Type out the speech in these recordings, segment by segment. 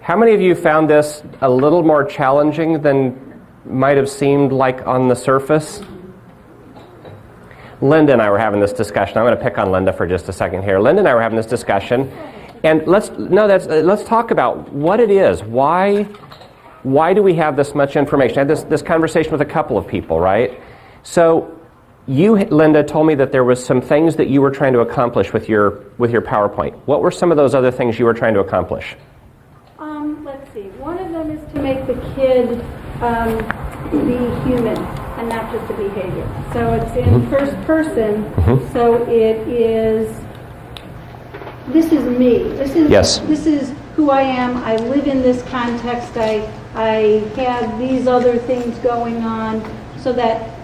How many of you found this a little more challenging than might have seemed like on the surface? Linda and I were having this discussion. I'm going to pick on Linda for just a second here. Linda and I were having this discussion, and let's talk about what it is. Why do we have this much information? I had this conversation with a couple of people, right? So you, Linda, told me that there was some things that you were trying to accomplish with your PowerPoint. What were some of those other things you were trying to accomplish? Let's see. One of them is to make the kid be human and not just a behavior. So it's in first person. So it is, this is me. This is who I am. I live in this context. I have these other things going on, so that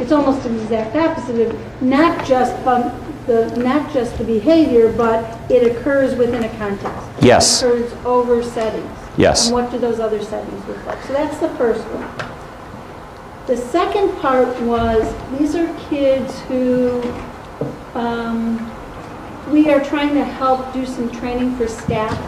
it's almost an exact opposite of not just the behavior, but it occurs within a context. Yes. It occurs over settings. Yes. And what do those other settings look like? So that's the first one. The second part was, these are kids who we are trying to help do some training for staff,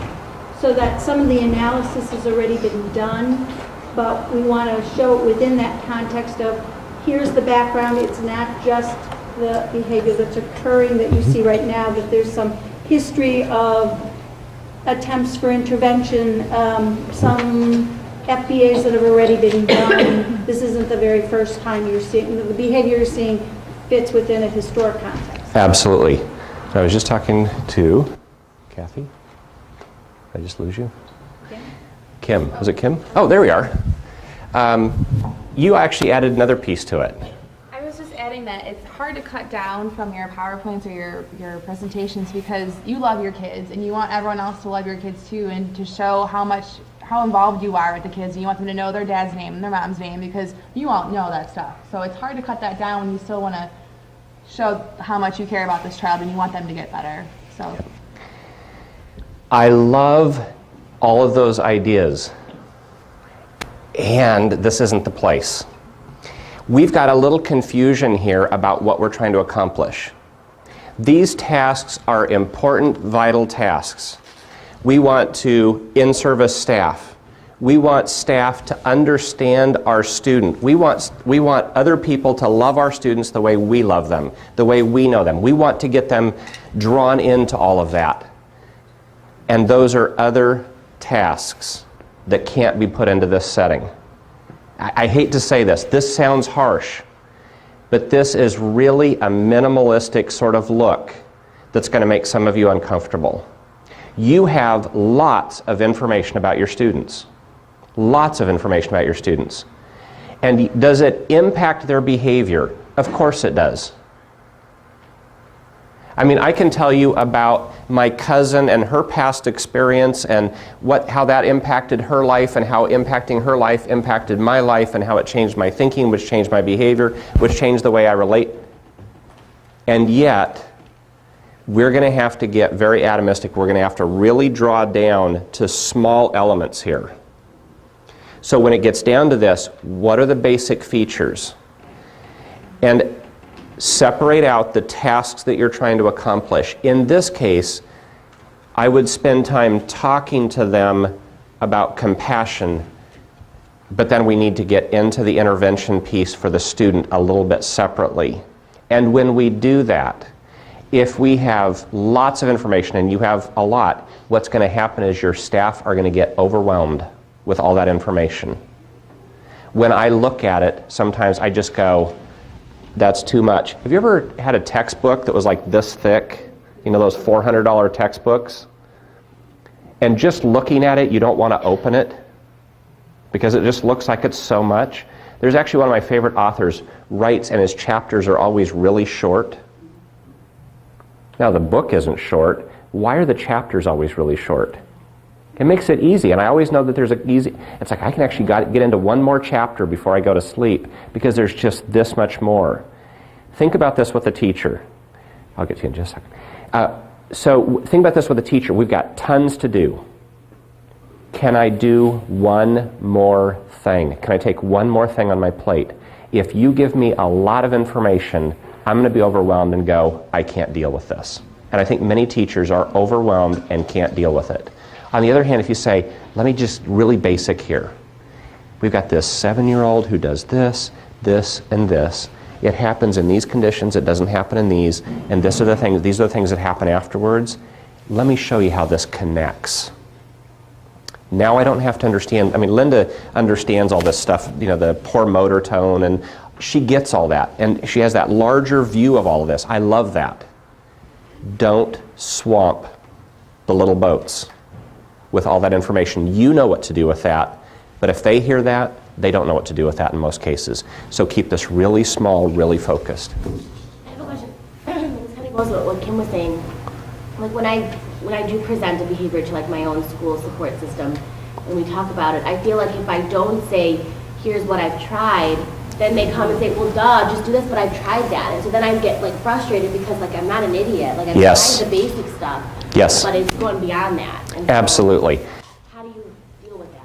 so that some of the analysis has already been done, but we want to show it within that context of, here's the background. It's not just the behavior that's occurring that you see right now, that there's some history of attempts for intervention, some FBAs that have already been done. This isn't the very first time you're seeing, the behavior you're seeing fits within a historic context. Absolutely. I was just talking to Kathy. Did I just lose you? Kim. Was it Kim? Oh, there we are. You actually added another piece to it. I was just adding that it's hard to cut down from your PowerPoints or your presentations, because you love your kids and you want everyone else to love your kids too, and to show how involved you are with the kids, and you want them to know their dad's name and their mom's name, because you won't know that stuff. So it's hard to cut that down when you still want to show how much you care about this child and you want them to get better. So I love all of those ideas, and this isn't the place. We've got a little confusion here about what we're trying to accomplish. These tasks are important, vital tasks. We want to in-service staff. We want staff to understand our student. We want other people to love our students the way we love them, the way we know them. We want to get them drawn into all of that. And those are other tasks that can't be put into this setting. I hate to say this. This sounds harsh, but this is really a minimalistic sort of look that's going to make some of you uncomfortable. You have lots of information about your students. Lots of information about your students. And does it impact their behavior? Of course it does. I mean, I can tell you about my cousin and her past experience, and how that impacted her life, and how impacting her life impacted my life, and how it changed my thinking, which changed my behavior, which changed the way I relate. And yet, we're going to have to get very atomistic. We're going to have to really draw down to small elements here. So when it gets down to this, what are the basic features? And separate out the tasks that you're trying to accomplish. In this case, I would spend time talking to them about compassion, but then we need to get into the intervention piece for the student a little bit separately. And when we do that, if we have lots of information, and you have a lot, what's going to happen is your staff are going to get overwhelmed with all that information. When I look at it, sometimes I just go, that's too much. Have you ever had a textbook that was like this thick? You know, those $400 textbooks? And just looking at it, you don't want to open it because it just looks like it's so much. There's actually one of my favorite authors writes, and his chapters are always really short. Now, the book isn't short. Why are the chapters always really short? It makes it easy, and I always know that there's it's like I can actually get into one more chapter before I go to sleep, because there's just this much more. Think about this with a teacher. I'll get to you in just a second. So think about this with a teacher. We've got tons to do. Can I do one more thing? Can I take one more thing on my plate? If you give me a lot of information, I'm going to be overwhelmed and go, I can't deal with this. And I think many teachers are overwhelmed and can't deal with it. On the other hand, if you say, let me just really basic here. We've got this 7-year-old who does this, this, and this. It happens in these conditions, it doesn't happen in these, and these are the things that happen afterwards. Let me show you how this connects. Now I don't have to understand, Linda understands all this stuff, the poor motor tone, and she gets all that, and she has that larger view of all of this. I love that. Don't swamp the little boats with all that information. You know what to do with that, but if they hear that, they don't know what to do with that in most cases. So keep this really small, really focused. I have a question. This kind of goes with what Kim was saying. Like when I do present a behavior to like my own school support system, and we talk about it, I feel like if I don't say, here's what I've tried, then they come and say, well, duh, just do this, but I've tried that. And so then I get like frustrated because like I'm not an idiot. Like I'm Yes. trying the basic stuff. Yes. But it's going beyond that. And so Absolutely. how do you deal with that?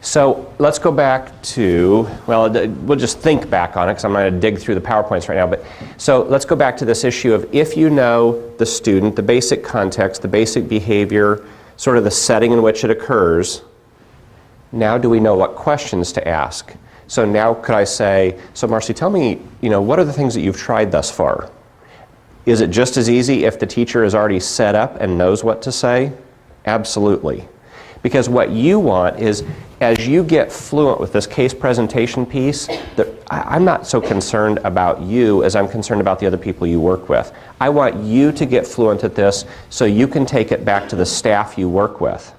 So let's go back to, we'll just think back on it because I'm not going to dig through the PowerPoints right now. But so let's go back to this issue of if you know the student, the basic context, the basic behavior, sort of the setting in which it occurs, now do we know what questions to ask? So now could I say, so Marcy, tell me, what are the things that you've tried thus far? Is it just as easy if the teacher is already set up and knows what to say? Absolutely. Because what you want is, as you get fluent with this case presentation piece, I'm not so concerned about you as I'm concerned about the other people you work with. I want you to get fluent at this so you can take it back to the staff you work with.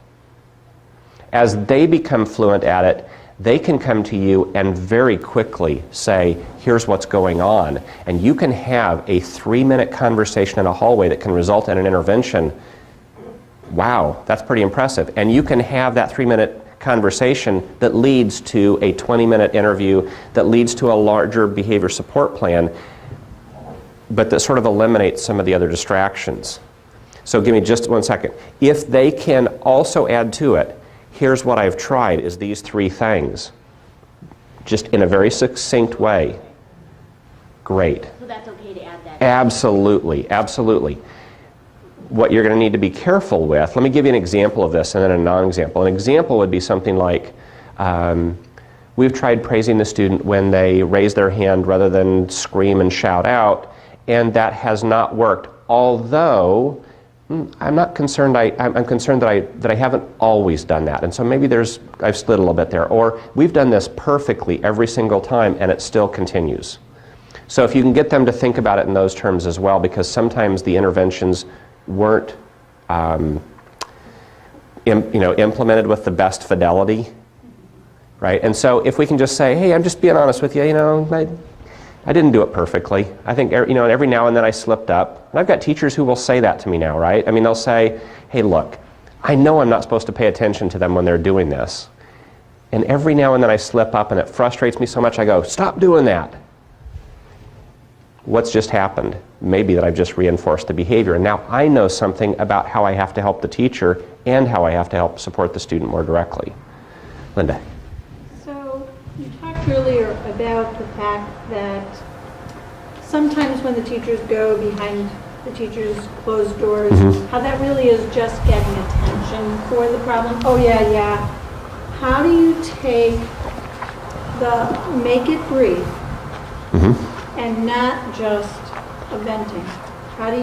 As they become fluent at it, they can come to you and very quickly say, here's what's going on. And you can have a 3-minute conversation in a hallway that can result in an intervention. Wow, that's pretty impressive. And you can have that 3-minute conversation that leads to a 20-minute interview, that leads to a larger behavior support plan, but that sort of eliminates some of the other distractions. So give me just 1 second. If they can also add to it, here's what I've tried is these 3 things, just in a very succinct way. Great. So that's okay to add that? Absolutely, absolutely. What you're going to need to be careful with, let me give you an example of this and then a non-example. An example would be something like, we've tried praising the student when they raise their hand rather than scream and shout out, and that has not worked. Although, I'm not concerned, I'm concerned that I haven't always done that. And so maybe I've slid a little bit there. Or we've done this perfectly every single time and it still continues. So if you can get them to think about it in those terms as well, because sometimes the interventions weren't implemented with the best fidelity, right? And so if we can just say, hey, I'm just being honest with you, I didn't do it perfectly. I think, every now and then I slipped up. And I've got teachers who will say that to me now, right? They'll say, hey, look, I know I'm not supposed to pay attention to them when they're doing this. And every now and then I slip up and it frustrates me so much, I go, stop doing that. What's just happened? Maybe that I've just reinforced the behavior. And now I know something about how I have to help the teacher and how I have to help support the student more directly. Linda. So you talked earlier about the fact that sometimes when the teachers go behind the teachers' closed doors, how that really is just getting attention for the problem. Oh yeah. How do you take make it brief and not just a venting? How do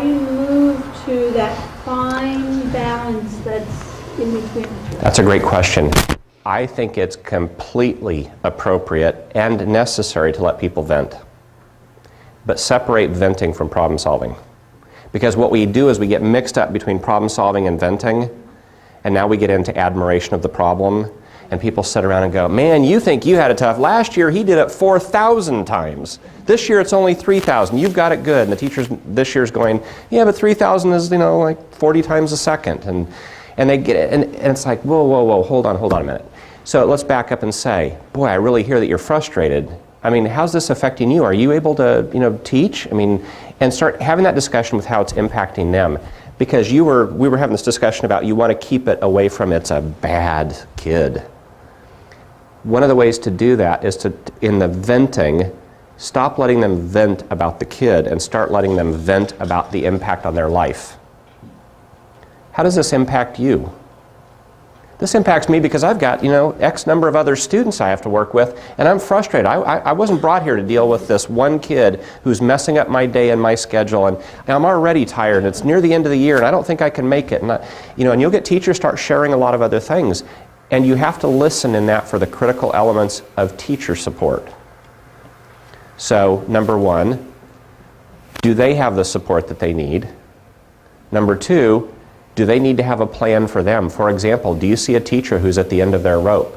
you move to that fine balance that's in between the two? That's a great question. I think it's completely appropriate and necessary to let people vent. But separate venting from problem solving. Because what we do is we get mixed up between problem solving and venting, and now we get into admiration of the problem, and people sit around and go, man, you think you had it tough. Last year he did it 4,000 times. This year it's only 3,000. You've got it good. And the teachers this year's going, yeah, but 3,000 is, like 40 times a second. And they get it, and it's like, whoa, hold on a minute. So let's back up and say, boy, I really hear that you're frustrated. How's this affecting you? Are you able to, teach? And start having that discussion with how it's impacting them. Because we were having this discussion about you want to keep it away from it's a bad kid. One of the ways to do that is to, in the venting, stop letting them vent about the kid and start letting them vent about the impact on their life. How does this impact you? This impacts me because I've got, X number of other students I have to work with, and I'm frustrated. I wasn't brought here to deal with this one kid who's messing up my day and my schedule, and I'm already tired, and it's near the end of the year, and I don't think I can make it. And, and you'll get teachers start sharing a lot of other things, and you have to listen in that for the critical elements of teacher support. So, number one, do they have the support that they need? Number two, do they need to have a plan for them? For example, do you see a teacher who's at the end of their rope?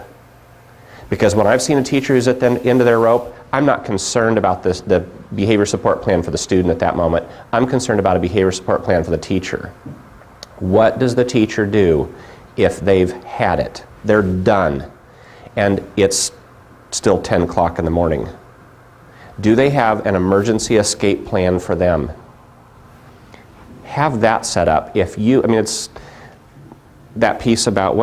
Because when I've seen a teacher who's at the end of their rope, I'm not concerned about the behavior support plan for the student at that moment. I'm concerned about a behavior support plan for the teacher. What does the teacher do if they've had it? They're done, and it's still 10 o'clock in the morning. Do they have an emergency escape plan for them? Have that set up. It's that piece about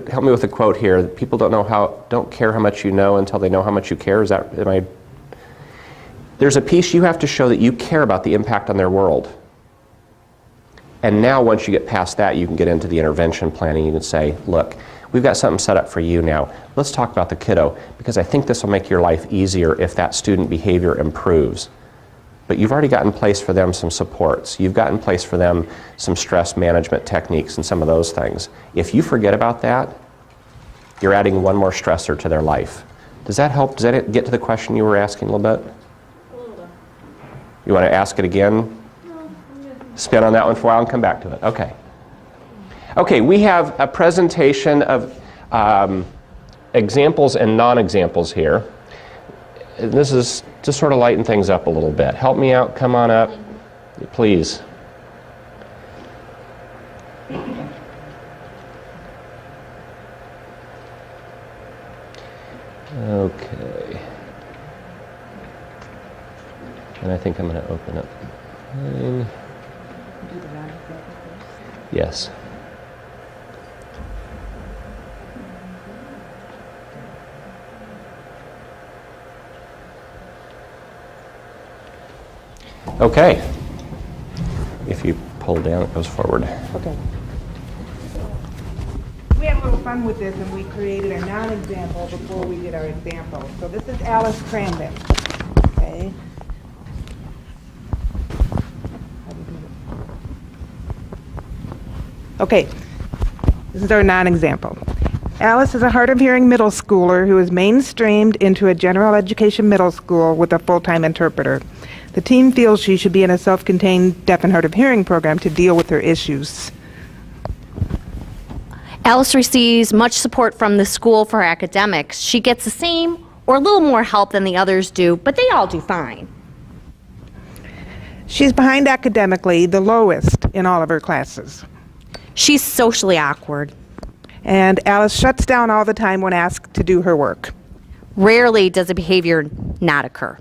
help me with the quote here. People don't care how much you know until they know how much you care. There's a piece you have to show that you care about the impact on their world. And now once you get past that, you can get into the intervention planning. You can say, look, we've got something set up for you now. Let's talk about the kiddo, because I think this will make your life easier if that student behavior improves. But you've already got in place for them some supports. You've got in place for them some stress management techniques and some of those things. If you forget about that, you're adding one more stressor to their life. Does that help? Does that get to the question you were asking a little bit? A little bit. You want to ask it again? No, Spin on that one for a while and come back to it. Okay. Okay, we have a presentation of examples and non-examples here. This is to sort of lighten things up a little bit. Help me out, come on up, please. Okay. And I think I'm going to open up. Yes. Okay. If you pull down, it goes forward. Okay. We had a little fun with this, and we created a non-example before we did our example. So this is Alice Crandon. Okay. Okay. This is our non-example. Alice is a hard of hearing middle schooler who is mainstreamed into a general education middle school with a full-time interpreter. The team feels she should be in a self-contained deaf and hard of hearing program to deal with her issues. Alice receives much support from the school for her academics. She gets the same or a little more help than the others do, but they all do fine. She's behind academically, the lowest in all of her classes. She's socially awkward. And Alice shuts down all the time when asked to do her work. Rarely does a behavior not occur.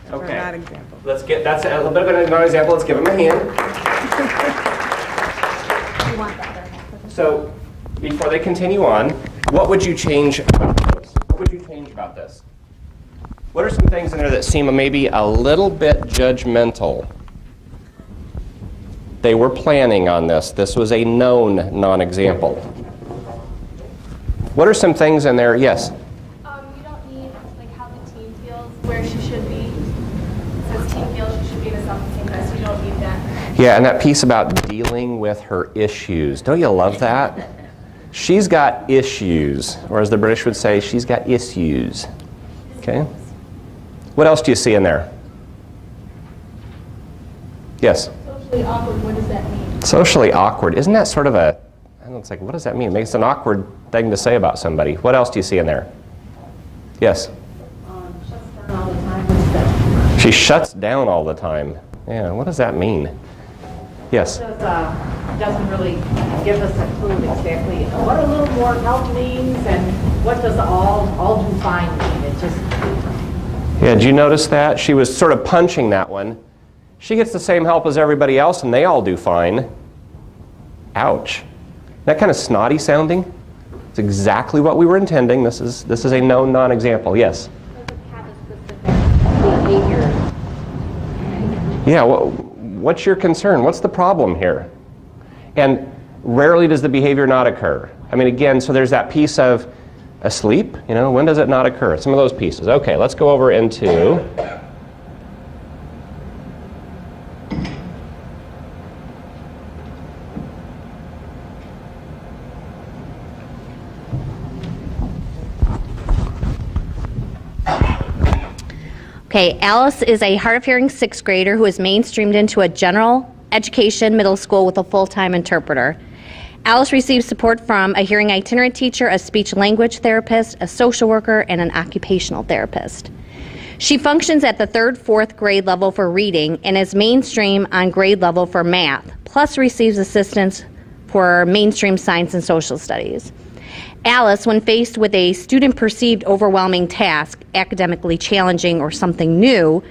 Okay. Non-example. That's a little bit of an example. Let's give him a hand. So, before they continue on, what would you change about this? What would you change about this? What are some things in there that seem maybe a little bit judgmental? They were planning on this. This was a known non-example. What are some things in there? Yes? You don't need how the team feels where she should be. It says team feels she should be in a self-contained class. You don't need that. Yeah, and that piece about dealing with her issues. Don't you love that? She's got issues, or as the British would say, she's got issues. Okay? What else do you see in there? Yes? Socially awkward, what does that mean? Socially awkward. Isn't that sort of a, I don't know, it's like, what does that mean? It makes an awkward thing to say about somebody. What else do you see in there? Yes? Shuts down all the time. What's that? She shuts down all the time. Yeah, what does that mean? Yes? Doesn't really give us a clue exactly what a little more help means and what does all do fine mean. It just... Yeah, did you notice that? She was sort of punching that one. She gets the same help as everybody else and they all do fine. Ouch. That kind of snotty sounding? It's exactly what we were intending. This is a known non-example. Yes? Doesn't have a specific behavior. Yeah, what's your concern? What's the problem here? And Rarely does the behavior not occur. I mean, again, so there's that piece of asleep, when does it not occur? Some of those pieces. Okay, let's go over into Okay, Alice is a hard of hearing 6th grader who is mainstreamed into a general education middle school with a full-time interpreter. Alice receives support from a hearing itinerant teacher, a speech language therapist, a social worker, and an occupational therapist. She functions at the 3rd, 4th grade level for reading and is mainstream on grade level for math, plus receives assistance for mainstream science and social studies. Alice, when faced with a student-perceived overwhelming task, academically challenging or something new,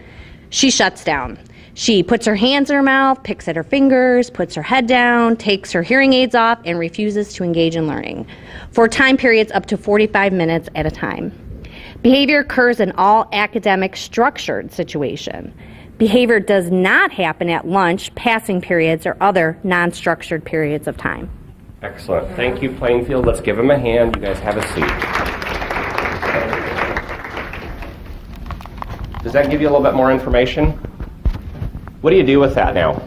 she shuts down. She puts her hands in her mouth, picks at her fingers, puts her head down, takes her hearing aids off, and refuses to engage in learning for time periods up to 45 minutes at a time. Behavior occurs in all academic structured situation. Behavior does not happen at lunch, passing periods, or other non-structured periods of time. Excellent. Thank you, Plainfield. Let's give them a hand. You guys have a seat. Does that give you a little bit more information? What do you do with that now?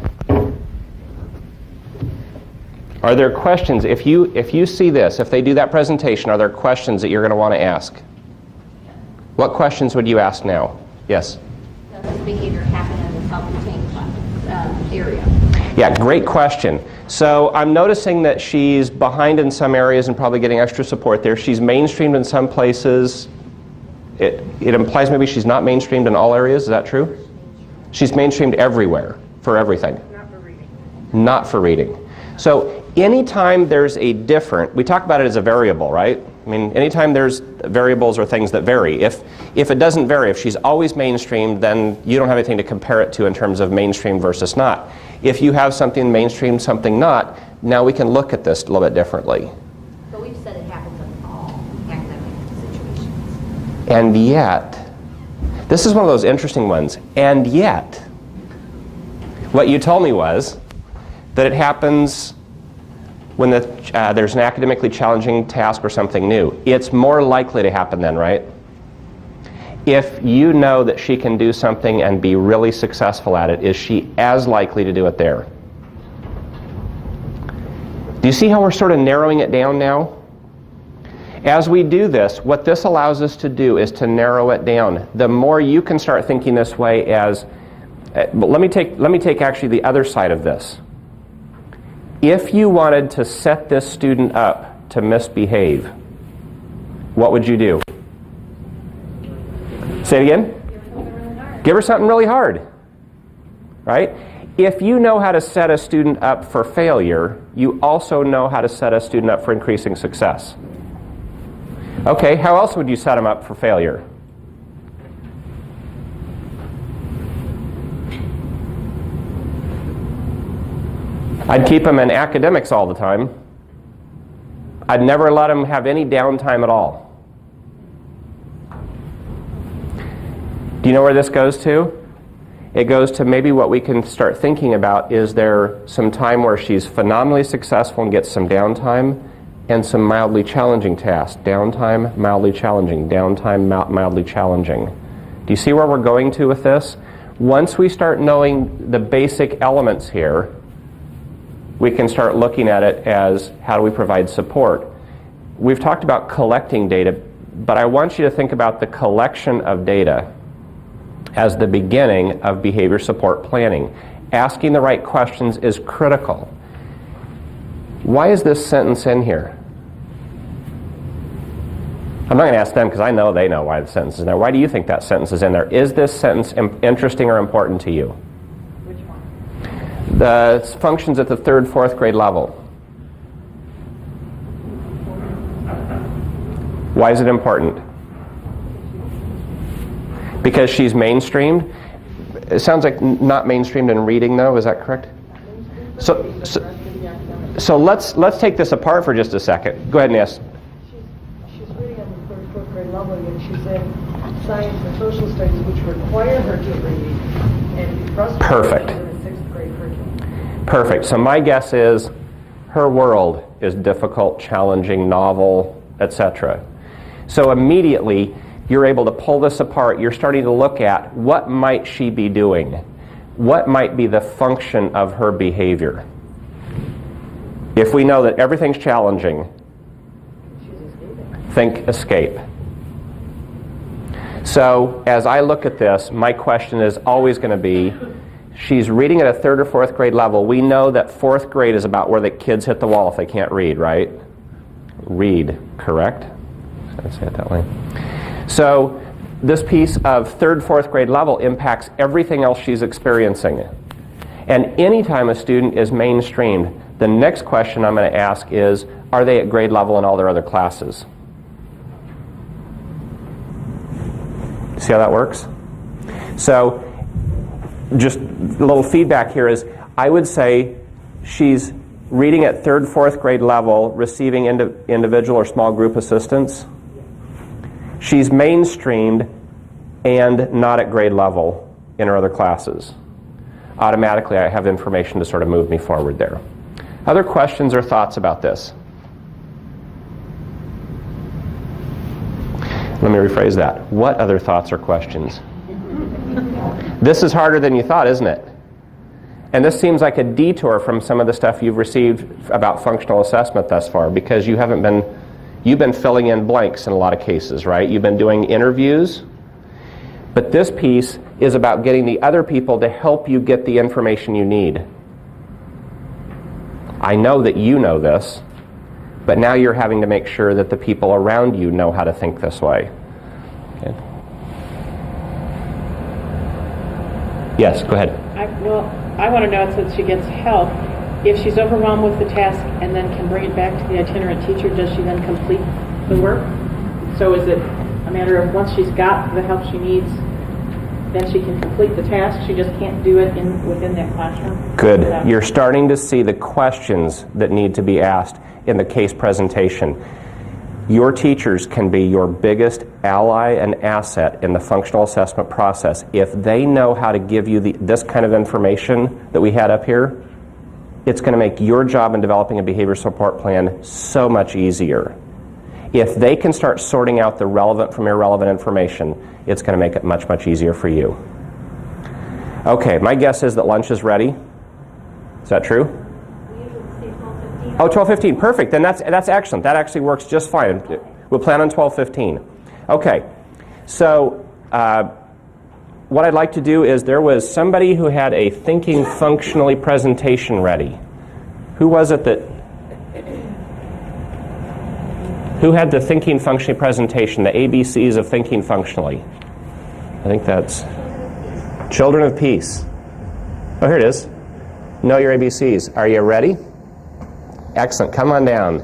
Are there questions? If you see this, if they do that presentation, are there questions that you're going to want to ask? What questions would you ask now? Yes? Does this behavior happen in the self-contained area? Yeah, great question. So I'm noticing that she's behind in some areas and probably getting extra support there. She's mainstreamed in some places. It implies maybe she's not mainstreamed in all areas. Is that true? She's mainstreamed everywhere for everything. Not for reading. Not for reading. So anytime there's a different, we talk about it as a variable, right? I mean, anytime there's variables or things that vary. If it doesn't vary, if she's always mainstreamed, then you don't have anything to compare it to in terms of mainstream versus not. If you have something mainstream, something not, now we can look at this a little bit differently. But we've said it happens in all academic situations. And yet, this is one of those interesting ones. And yet, what you told me was that it happens when there's an academically challenging task or something new. It's more likely to happen then, right? If you know that she can do something and be really successful at it, is she as likely to do it there? Do you see how we're sort of narrowing it down now? As we do this, what this allows us to do is to narrow it down. The more you can start thinking this way as, but let me take actually the other side of this. If you wanted to set this student up to misbehave, what would you do? Say it again? Give her something really hard. Right? If you know how to set a student up for failure, you also know how to set a student up for increasing success. Okay, how else would you set them up for failure? I'd keep them in academics all the time. I'd never let them have any downtime at all. Do you know where this goes to? It goes to maybe what we can start thinking about is there some time where she's phenomenally successful and gets some downtime and some mildly challenging tasks. Downtime, mildly challenging. Downtime, mildly challenging. Do you see where we're going to with this? Once we start knowing the basic elements here, we can start looking at it as how do we provide support. We've talked about collecting data, but I want you to think about the collection of data as the beginning of behavior support planning. Asking the right questions is critical. Why is this sentence in here? I'm not going to ask them because I know they know why the sentence is in there. Why do you think that sentence is in there? Is this sentence interesting or important to you? Which one? The functions at the 3rd, 4th grade level. Why is it important? Because she's mainstreamed? It sounds like not mainstreamed in reading, though. Is that correct? So let's take this apart for just a second. Go ahead and ask. She's reading on the 3rd, 4th grade level, and she's in science and social studies, which require her to read and be frustrated Perfect. in the 6th grade curriculum. Perfect. So my guess is her world is difficult, challenging, novel, etc. So immediately, you're able to pull this apart. You're starting to look at what might she be doing? What might be the function of her behavior? If we know that everything's challenging, think escape. So as I look at this, my question is always going to be, she's reading at a 3rd or 4th grade level. We know that 4th grade is about where the kids hit the wall if they can't read, right? Read, correct? Did I say it that way? So this piece of 3rd, 4th grade level impacts everything else she's experiencing. And anytime a student is mainstreamed, the next question I'm going to ask is, are they at grade level in all their other classes? See how that works? So just a little feedback here is, I would say she's reading at 3rd, 4th grade level, receiving individual or small group assistance. She's mainstreamed and not at grade level in her other classes. Automatically, I have information to sort of move me forward there. Other questions or thoughts about this? Let me rephrase that. What other thoughts or questions? This is harder than you thought, isn't it? And this seems like a detour from some of the stuff you've received about functional assessment thus far, because you've been filling in blanks in a lot of cases, right? You've been doing interviews, but this piece is about getting the other people to help you get the information you need. I know that you know this, but now you're having to make sure that the people around you know how to think this way. Okay. Yes, go ahead. I want to know, since she gets help, if she's overwhelmed with the task and then can bring it back to the itinerant teacher, does she then complete the work? So is it a matter of once she's got the help she needs, then she can complete the task? She just can't do it within that classroom? Good. You're starting to see the questions that need to be asked in the case presentation. Your teachers can be your biggest ally and asset in the functional assessment process. If they know how to give you this kind of information that we had up here, it's going to make your job in developing a behavior support plan so much easier. If they can start sorting out the relevant from irrelevant information, it's going to make it much, much easier for you. Okay, my guess is that lunch is ready. Is that true? Oh, 12:15, perfect. Then that's excellent. That actually works just fine. We'll plan on 12:15. Okay, so what I'd like to do is, there was somebody who had a thinking functionally presentation ready. Who was it that... Who had the thinking functionally presentation, the ABCs of thinking functionally? I think that's Children of Peace. Oh, here it is. Know your ABCs. Are you ready? Excellent. Come on down.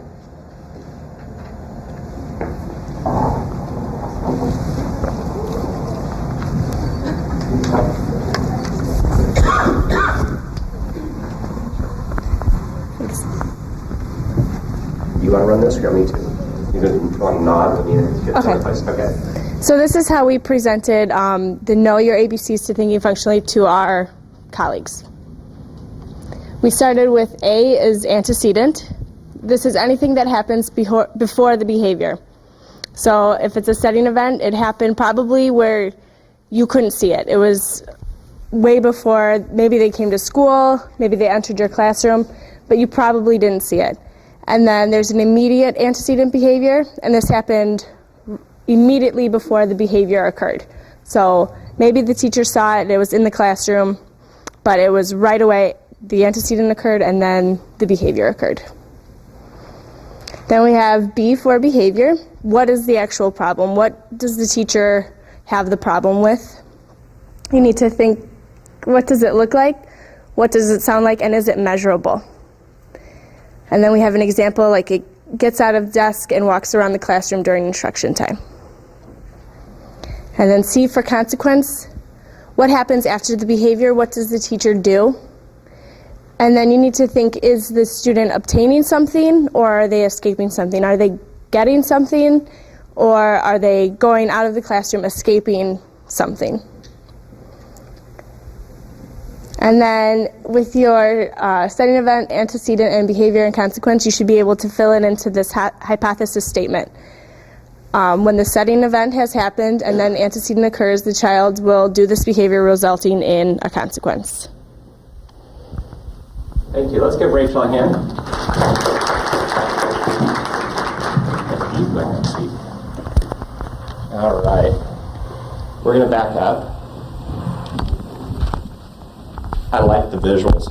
You want to run this, or me too? You want to nod when you get to the place? Okay. So this is how we presented the Know Your ABCs to Thinking Functionally to our colleagues. We started with A is antecedent. This is anything that happens before the behavior. So if it's a setting event, it happened probably where you couldn't see it. It was way before, maybe they came to school, maybe they entered your classroom, but you probably didn't see it. And then there's an immediate antecedent behavior, and this happened immediately before the behavior occurred. So maybe the teacher saw it, it was in the classroom, but it was right away, the antecedent occurred, and then the behavior occurred. Then we have B for behavior. What is the actual problem? What does the teacher have the problem with? You need to think, what does it look like? What does it sound like? And is it measurable? And then we have an example, like it gets out of desk and walks around the classroom during instruction time. And then C for consequence. What happens after the behavior? What does the teacher do? And then you need to think, is the student obtaining something, or are they escaping something? Are they getting something, or are they going out of the classroom escaping something? And then with your setting event, antecedent, and behavior and consequence, you should be able to fill it into this hypothesis statement. When the setting event has happened and then antecedent occurs, the child will do this behavior resulting in a consequence. Thank you. Let's give Rachel a hand. All right. We're going to back up. I like the visuals.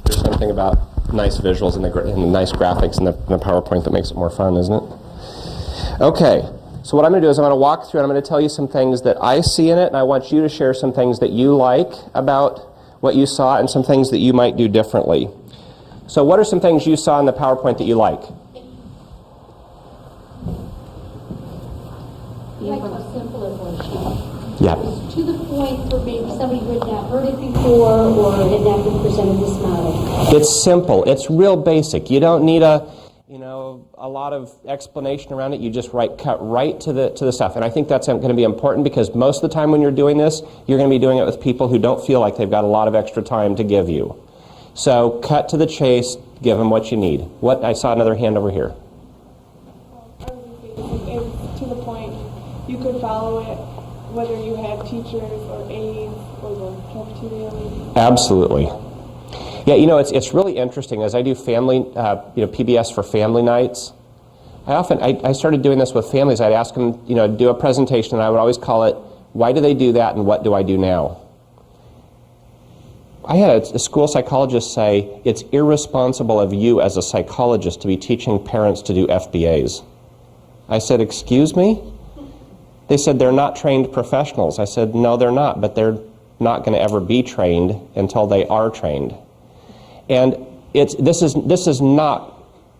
There's something about nice visuals and the nice graphics in the PowerPoint that makes it more fun, isn't it? Okay. So what I'm going to do is I'm going to walk through and I'm going to tell you some things that I see in it, and I want you to share some things that you like about what you saw and some things that you might do differently. So what are some things you saw in the PowerPoint that you like? Like how simple it was. Yeah. It's to the point for maybe somebody who had not heard it before or had not been presented this model. It's simple. It's real basic. You don't need a lot of explanation around it. You just cut right to the stuff. And I think that's going to be important because most of the time when you're doing this, you're going to be doing it with people who don't feel like they've got a lot of extra time to give you. So cut to the chase, give them what you need. I saw another hand over here. It's to the point. You could follow it whether you had teachers or aides or the cafeteria lady. Absolutely. Yeah, it's really interesting. As I do family, PBS for family nights, I started doing this with families. I'd ask them, do a presentation, and I would always call it, why do they do that and what do I do now? I had a school psychologist say, it's irresponsible of you as a psychologist to be teaching parents to do FBAs. I said, excuse me? They said, they're not trained professionals. I said, no, they're not, but they're not going to ever be trained until they are trained. And this is not,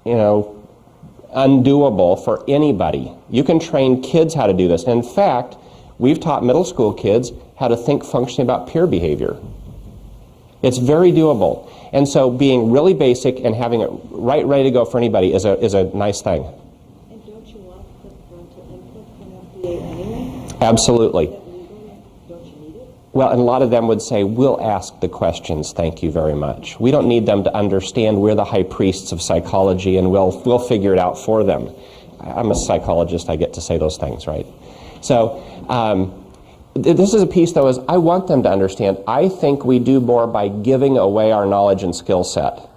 undoable for anybody. You can train kids how to do this. And in fact, we've taught middle school kids how to think functionally about peer behavior. It's very doable. And so being really basic and having it ready to go for anybody is a nice thing. And don't you want the parental input from FBA anyway? Absolutely. Don't you need it? Well, and a lot of them would say, we'll ask the questions, thank you very much. We don't need them to understand we're the high priests of psychology and we'll figure it out for them. I'm a psychologist, I get to say those things, right? So, this is a piece, though, is I want them to understand, I think we do more by giving away our knowledge and skill set.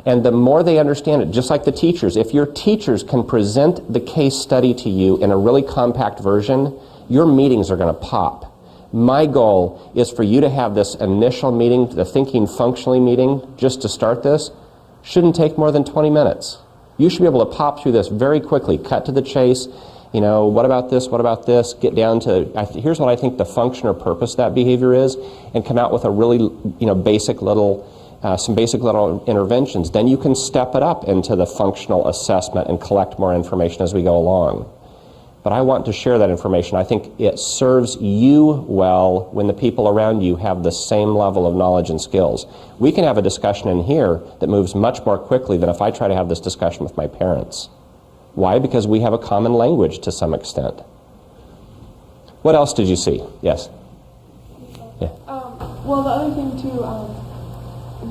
And the more they understand it, just like the teachers, if your teachers can present the case study to you in a really compact version, your meetings are going to pop. My goal is for you to have this initial meeting, the thinking functionally meeting, just to start this, shouldn't take more than 20 minutes. You should be able to pop through this very quickly, cut to the chase. What about this? What about this? Get down to, here's what I think the function or purpose of that behavior is, and come out with a really, basic little, some basic little interventions. Then you can step it up into the functional assessment and collect more information as we go along. But I want to share that information. I think it serves you well when the people around you have the same level of knowledge and skills. We can have a discussion in here that moves much more quickly than if I try to have this discussion with my parents. Why? Because we have a common language to some extent. What else did you see? Yes? Yeah. Well, the other thing too,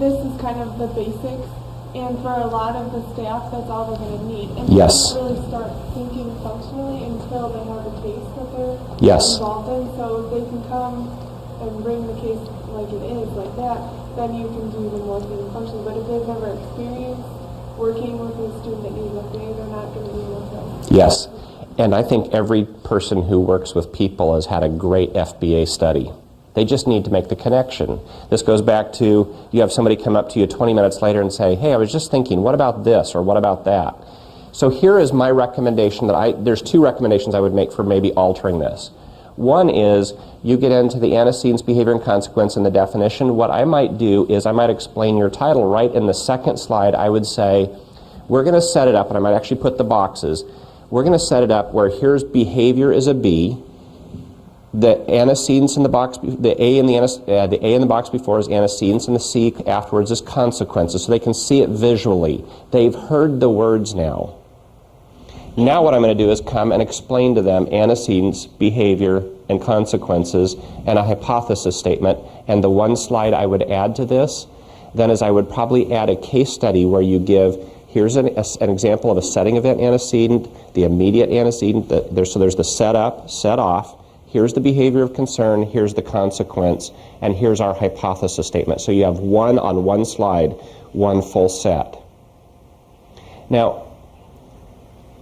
this is kind of the basics, and for a lot of the staff, that's all they're going to need. And Yes. they don't really start thinking functionally until they have a case that they're Yes. involved in. So if they can come and bring the case like it is, like that, then you can do the more thinking functionally. But if they've never experienced working with a student that needs FBA, they're not going to be able to. Yes. And I think every person who works with people has had a great FBA study. They just need to make the connection. This goes back to, you have somebody come up to you 20 minutes later and say, hey, I was just thinking, what about this or what about that? So here is my recommendation there's two recommendations I would make for maybe altering this. One is, you get into the antecedents, behavior, and consequence and the definition. What I might do is I might explain your title right in the second slide. I would say, we're going to set it up, and I might actually put the boxes. We're going to set it up where here's behavior is a B, the antecedents in the box, the A in the box before is antecedents, and the C afterwards is consequences, so they can see it visually. They've heard the words now. Now what I'm going to do is come and explain to them antecedents, behavior, and consequences, and a hypothesis statement. And the one slide I would add to this then is I would probably add a case study where you give, here's an example of a setting event antecedent, the immediate antecedent, so there's the set up, set off, here's the behavior of concern, here's the consequence, and here's our hypothesis statement. So you have one on one slide, one full set. Now,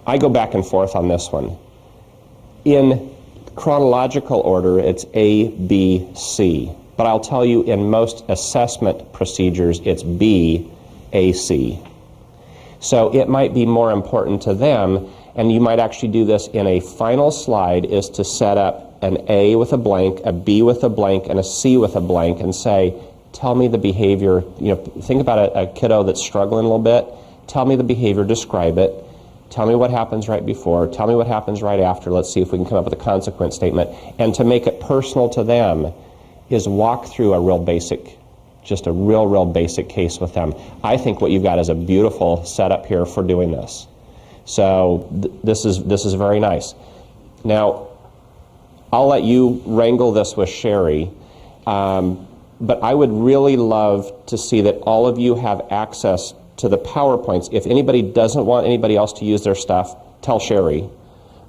I go back and forth on this one. In chronological order, it's A, B, C. But I'll tell you, in most assessment procedures, it's B, A, C. So it might be more important to them, and you might actually do this in a final slide, is to set up an A with a blank, a B with a blank, and a C with a blank, and say, tell me the behavior. Think about a kiddo that's struggling a little bit. Tell me the behavior, describe it. Tell me what happens right before. Tell me what happens right after. Let's see if we can come up with a consequence statement. And to make it personal to them is walk through a real basic, just a real basic case with them. I think what you've got is a beautiful setup here for doing this. So this is very nice. Now, I'll let you wrangle this with Sherry, but I would really love to see that all of you have access to the PowerPoints. If anybody doesn't want anybody else to use their stuff, tell Sherry.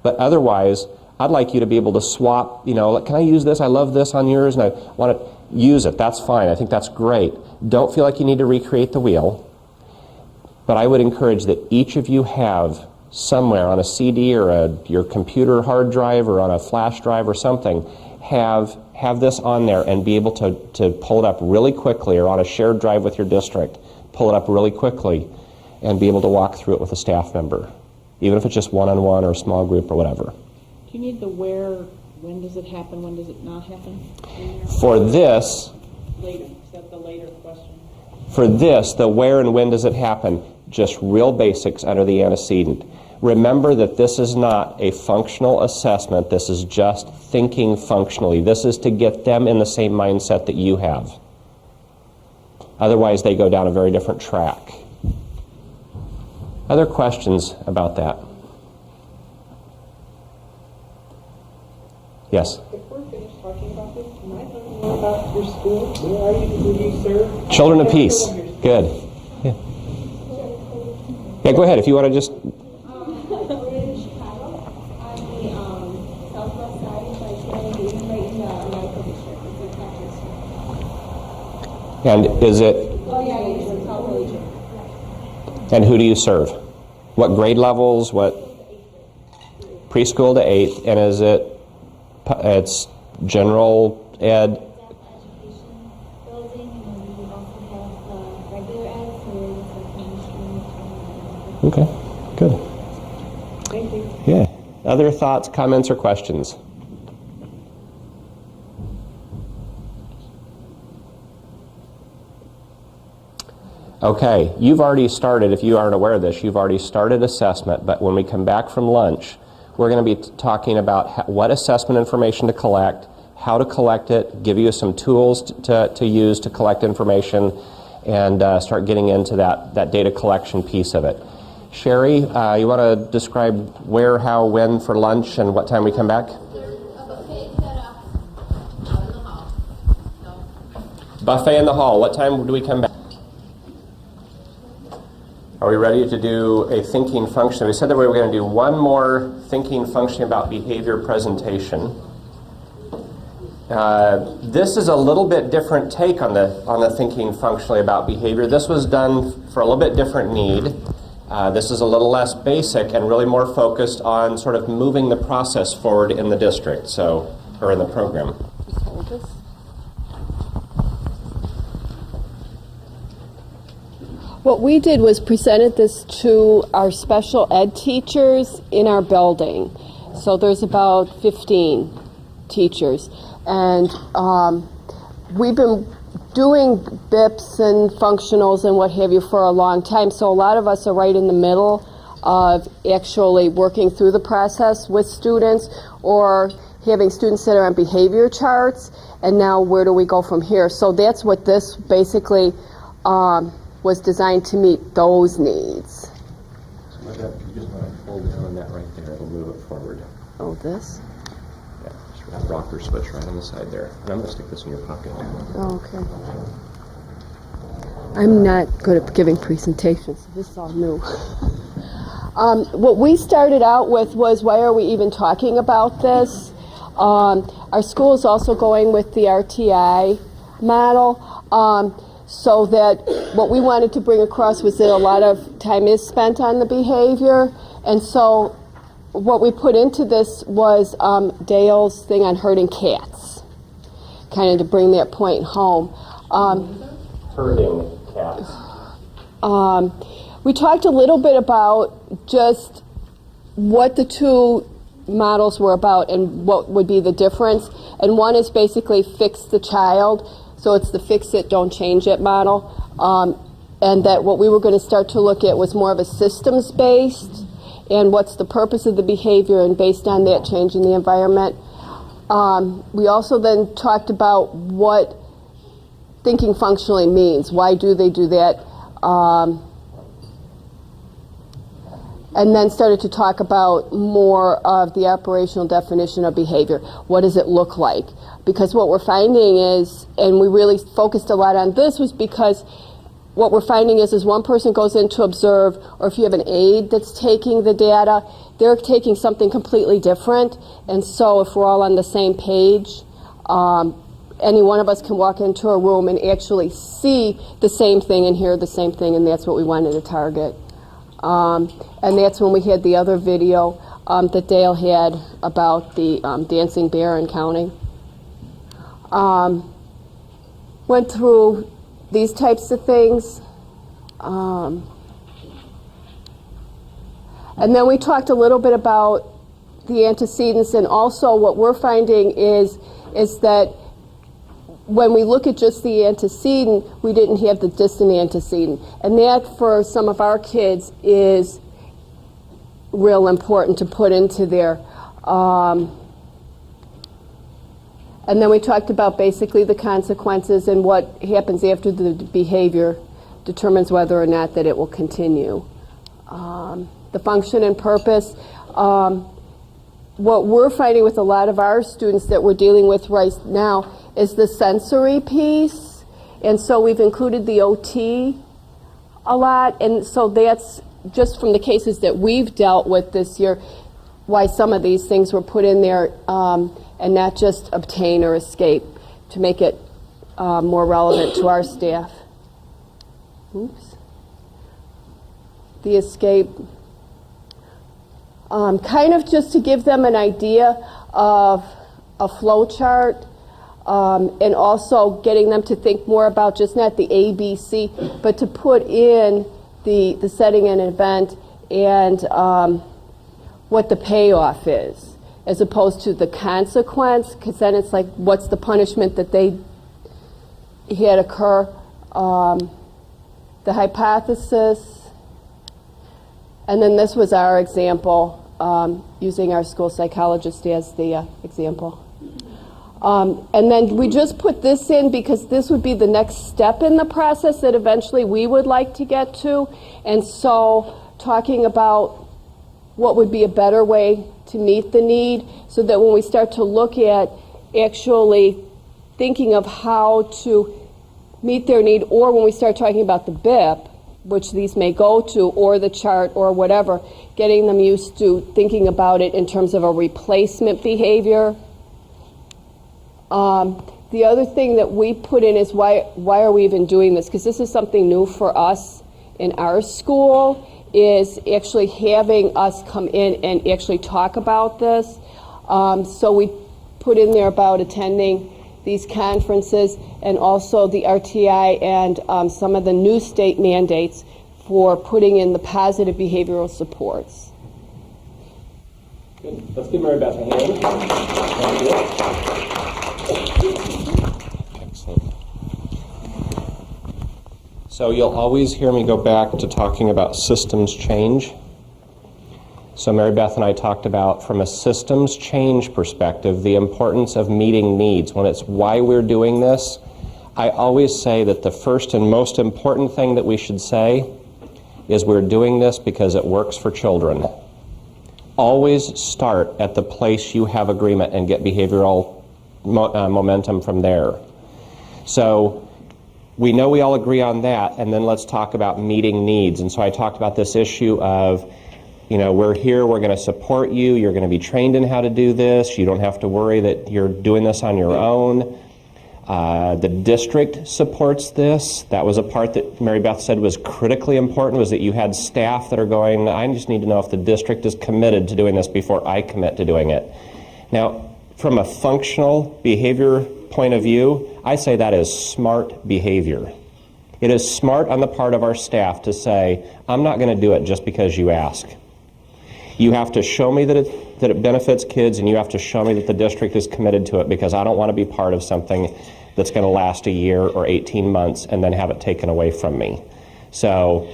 But otherwise, I'd like you to be able to swap, can I use this? I love this on yours, and I want to use it. That's fine. I think that's great. Don't feel like you need to recreate the wheel. But I would encourage that each of you have somewhere on a CD or your computer hard drive or on a flash drive or something, have this on there and be able to pull it up really quickly, or on a shared drive with your district, pull it up really quickly and be able to walk through it with a staff member, even if it's just one-on-one or a small group or whatever. Do you need the where, when does it happen, when does it not happen? For this, Later, is that the later question? For this, the where and when does it happen, just real basics under the antecedent. Remember that this is not a functional assessment. This is just thinking functionally. This is to get them in the same mindset that you have. Otherwise, they go down a very different track. Other questions about that? Yes? If we're finished talking about this, can I learn more about your school? Where are you? Who do you serve? Children of Peace. Good. Yeah. Yeah, go ahead. If you want to just... We're in Chicago on the southwest side by San Diego, right in the medical district. It's a Texas. And is it... Oh, yeah, it's South Religion. And who do you serve? What grade levels? What? Preschool to 8th. And is it... It's general ed? Education building, and then we also have regular ed, so it's Okay, good. Thank you. Yeah. Other thoughts, comments, or questions? Okay, you've already started, if you aren't aware of this, you've already started assessment, but when we come back from lunch, we're going to be talking about what assessment information to collect, how to collect it, give you some tools to use to collect information, and start getting into that data collection piece of it. Sherry, you want to describe where, how, when for lunch, and what time we come back? Buffet in the hall. What time do we come back? Are we ready to do a thinking function? We said that we were going to do one more thinking function about behavior presentation. This is a little bit different take on the thinking functionally about behavior. This was done for a little bit different need. This is a little less basic and really more focused on sort of moving the process forward in the district, or in the program. Just hold this. What we did was presented this to our special ed teachers in our building. So there's about 15 teachers. And we've been doing BIPs and functionals and what have you for a long time. So a lot of us are right in the middle of actually working through the process with students, or having students that are on behavior charts. And now where do we go from here? So that's what this basically was designed to meet those needs. So you just want to hold down on that right there. It'll move it forward. Oh, this? Yeah, just That rocker switch right on the side there. And I'm going to stick this in your pocket. Oh, okay. I'm not good at giving presentations, so this is all new. What we started out with was, why are we even talking about this? Our school is also going with the RTI model, so that what we wanted to bring across was that a lot of time is spent on the behavior, and so what we put into this was Dale's thing on herding cats, kind of to bring that point home. Herding cats. We talked a little bit about just what the two models were about and what would be the difference. And one is basically fix the child, so it's the fix it, don't change it model. And that what we were going to start to look at was more of a systems-based, and what's the purpose of the behavior, and based on that, changing the environment. We also then talked about what thinking functionally means. Why do they do that? And then started to talk about more of the operational definition of behavior. What does it look like? Because what we're finding is, and we really focused a lot on this, was because what we're finding is one person goes in to observe, or if you have an aide that's taking the data, they're taking something completely different. And so if we're all on the same page, any one of us can walk into a room and actually see the same thing and hear the same thing, and that's what we wanted to target. And that's when we had the other video that Dale had about the dancing bear and counting. Went through these types of things. And then we talked a little bit about the antecedents, and also what we're finding is that when we look at just the antecedent, we didn't have the distant antecedent. And that, for some of our kids, is real important to put into there. And then we talked about basically the consequences, and what happens after the behavior determines whether or not that it will continue. The function and purpose. What we're finding with a lot of our students that we're dealing with right now is the sensory piece, and so we've included the OT a lot, and so that's just from the cases that we've dealt with this year, why some of these things were put in there, and not just obtain or escape, to make it more relevant to our staff. Oops. The escape, kind of just to give them an idea of a flow chart. And also getting them to think more about just not the ABC, but to put in the setting and event and what the payoff is, as opposed to the consequence, because then it's like, what's the punishment that they had occur? The hypothesis, and then this was our example, using our school psychologist as the example. And then we just put this in because this would be the next step in the process that eventually we would like to get to. And so talking about what would be a better way to meet the need, so that when we start to look at actually thinking of how to meet their need, or when we start talking about the BIP, which these may go to, or the chart, or whatever, getting them used to thinking about it in terms of a replacement behavior. The other thing that we put in is why are we even doing this? Because this is something new for us in our school, is actually having us come in and actually talk about this. So we put in there about attending these conferences, and also the RTI and some of the new state mandates for putting in the positive behavioral supports. Good. Let's give Mary Beth a hand. Thank you. Excellent. So you'll always hear me go back to talking about systems change. So Mary Beth and I talked about, from a systems change perspective, the importance of meeting needs. When it's why we're doing this, I always say that the first and most important thing that we should say is we're doing this because it works for children. always start at the place you have agreement and get behavioral momentum from there. So we know we all agree on that, and then let's talk about meeting needs. And so I talked about this issue of, we're here, we're going to support you, you're going to be trained in how to do this, you don't have to worry that you're doing this on your own. The district supports this. That was a part that Mary Beth said was critically important, was that you had staff that are going, I just need to know if the district is committed to doing this before I commit to doing it. Now, from a functional behavior point of view, I say that is smart behavior. It is smart on the part of our staff to say, I'm not going to do it just because you ask. You have to show me that it benefits kids, and you have to show me that the district is committed to it, because I don't want to be part of something that's going to last a year or 18 months and then have it taken away from me. So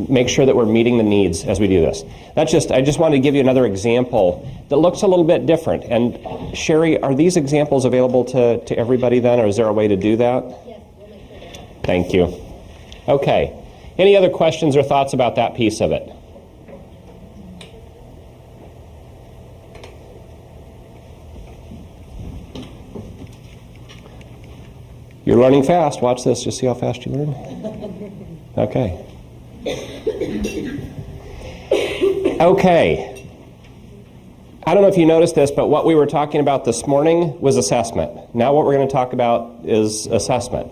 make sure that we're meeting the needs as we do this. I just wanted to give you another example that looks a little bit different. And Sherry, are these examples available to everybody then, or is there a way to do that? Yes. Thank you. Okay. Any other questions or thoughts about that piece of it? You're learning fast. Watch this. Just see how fast you learn. Okay. Okay. I don't know if you noticed this, but what we were talking about this morning was assessment. Now what we're going to talk about is assessment.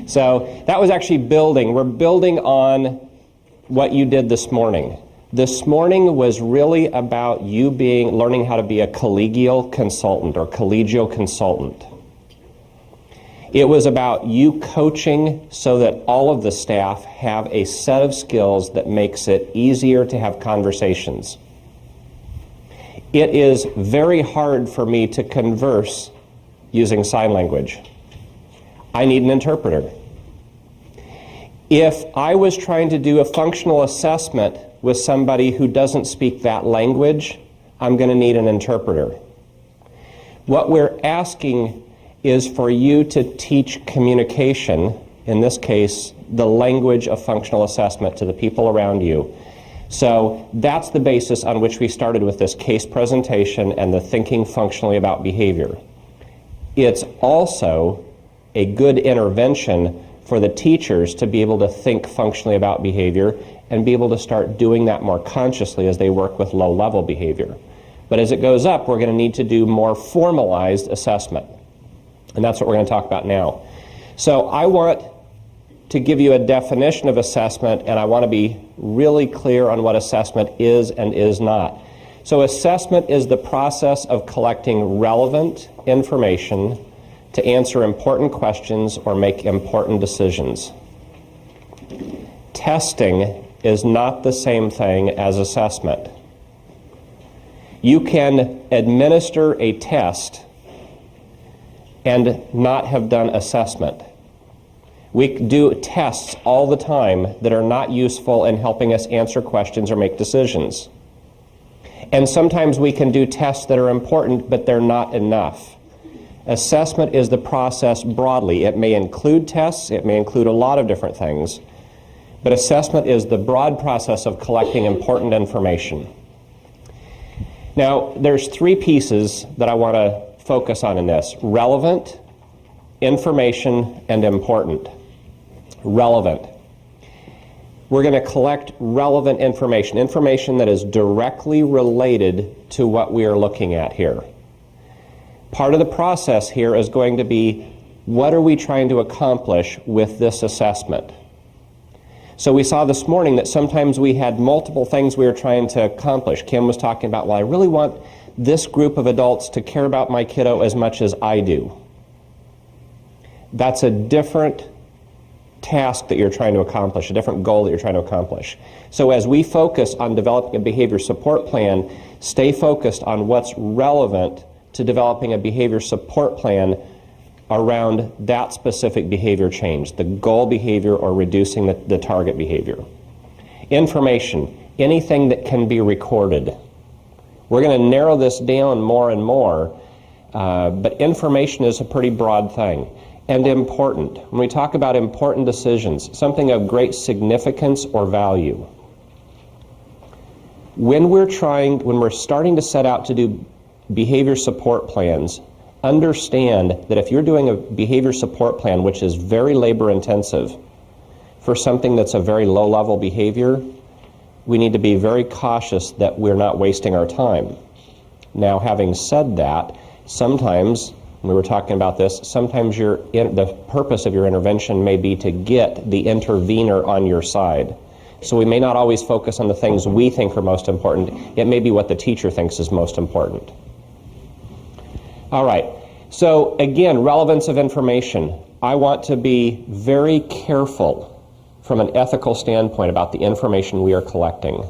So that was actually building. We're building on what you did this morning. This morning was really about you learning how to be a collegial consultant or collegial consultant. It was about you coaching so that all of the staff have a set of skills that makes it easier to have conversations. It is very hard for me to converse using sign language. I need an interpreter. If I was trying to do a functional assessment with somebody who doesn't speak that language, I'm going to need an interpreter. What we're asking is for you to teach communication, in this case, the language of functional assessment to the people around you. So that's the basis on which we started with this case presentation and the thinking functionally about behavior. It's also a good intervention for the teachers to be able to think functionally about behavior and be able to start doing that more consciously as they work with low-level behavior. But as it goes up, we're going to need to do more formalized assessment. And that's what we're going to talk about now. So I want to give you a definition of assessment, and I want to be really clear on what assessment is and is not. So assessment is the process of collecting relevant information to answer important questions or make important decisions. Testing is not the same thing as assessment. You can administer a test and not have done assessment. We do tests all the time that are not useful in helping us answer questions or make decisions. And sometimes we can do tests that are important, but they're not enough. Assessment is the process broadly. It may include tests, it may include a lot of different things, but assessment is the broad process of collecting important information. Now, there's three pieces that I want to focus on in this: relevant, information, and important. Relevant. We're going to collect relevant information that is directly related to what we are looking at here. Part of the process here is going to be, what are we trying to accomplish with this assessment? So we saw this morning that sometimes we had multiple things we were trying to accomplish. Kim was talking about, well, I really want this group of adults to care about my kiddo as much as I do. That's a different task that you're trying to accomplish, a different goal that you're trying to accomplish. So as we focus on developing a behavior support plan, stay focused on what's relevant to developing a behavior support plan around that specific behavior change, the goal behavior or reducing the target behavior. Information, anything that can be recorded. We're going to narrow this down more and more, but information is a pretty broad thing. And important. When we talk about important decisions, something of great significance or value. when we're starting to set out to do behavior support plans, understand that if you're doing a behavior support plan, which is very labor intensive, for something that's a very low level behavior, we need to be very cautious that we're not wasting our time. Now, having said that, sometimes, we were talking about this, sometimes the purpose of your intervention may be to get the intervener on your side. So we may not always focus on the things we think are most important. It may be what the teacher thinks is most important. All right, so again, relevance of information. I want to be very careful from an ethical standpoint about the information we are collecting.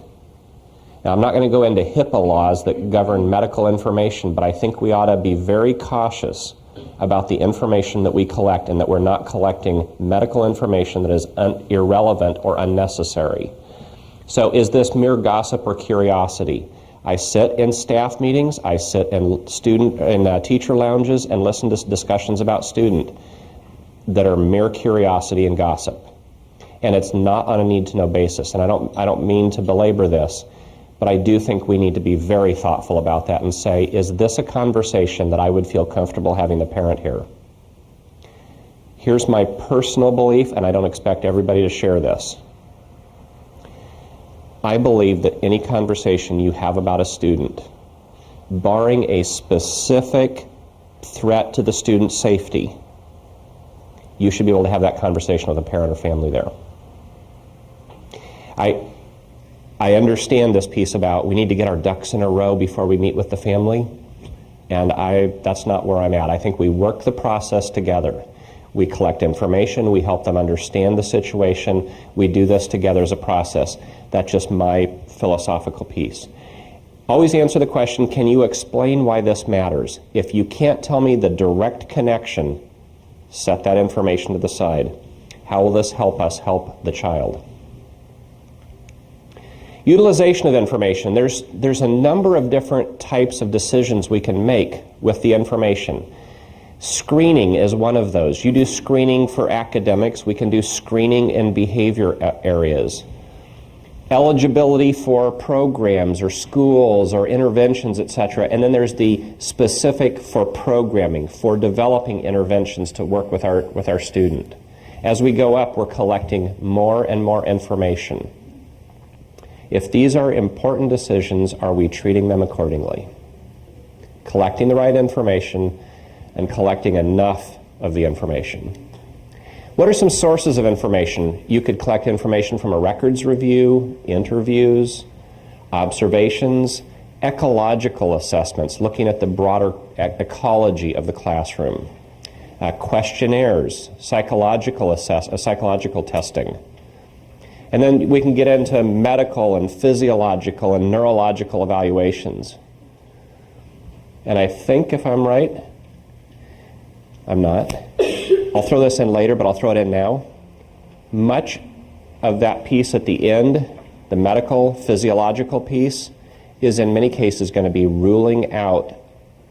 Now, I'm not going to go into HIPAA laws that govern medical information, but I think we ought to be very cautious about the information that we collect and that we're not collecting medical information that is irrelevant or unnecessary. So is this mere gossip or curiosity? I sit in staff meetings, I sit in teacher lounges and listen to discussions about student that are mere curiosity and gossip. And it's not on a need-to-know basis. And I don't mean to belabor this, but I do think we need to be very thoughtful about that and say, is this a conversation that I would feel comfortable having the parent hear? Here's my personal belief, and I don't expect everybody to share this. I believe that any conversation you have about a student, barring a specific threat to the student's safety, you should be able to have that conversation with a parent or family there. I understand this piece about we need to get our ducks in a row before we meet with the family, and that's not where I'm at. I think we work the process together. We collect information, we help them understand the situation, we do this together as a process. That's just my philosophical piece. Always answer the question, can you explain why this matters? If you can't tell me the direct connection, set that information to the side. How will this help us help the child? Utilization of information. There's a number of different types of decisions we can make with the information. Screening is one of those. You do screening for academics. We can do screening in behavior areas. Eligibility for programs or schools or interventions, etc. And then there's the specific for programming, for developing interventions to work with our student. As we go up, we're collecting more and more information. If these are important decisions, are we treating them accordingly? Collecting the right information and collecting enough of the information. What are some sources of information? You could collect information from a records review, interviews, observations, ecological assessments, looking at the broader ecology of the classroom, questionnaires, psychological testing. And then we can get into medical and physiological and neurological evaluations. And I think, if I'm right, I'm not. I'll throw this in later, but I'll throw it in now. Much of that piece at the end, the medical, physiological piece, is in many cases going to be ruling out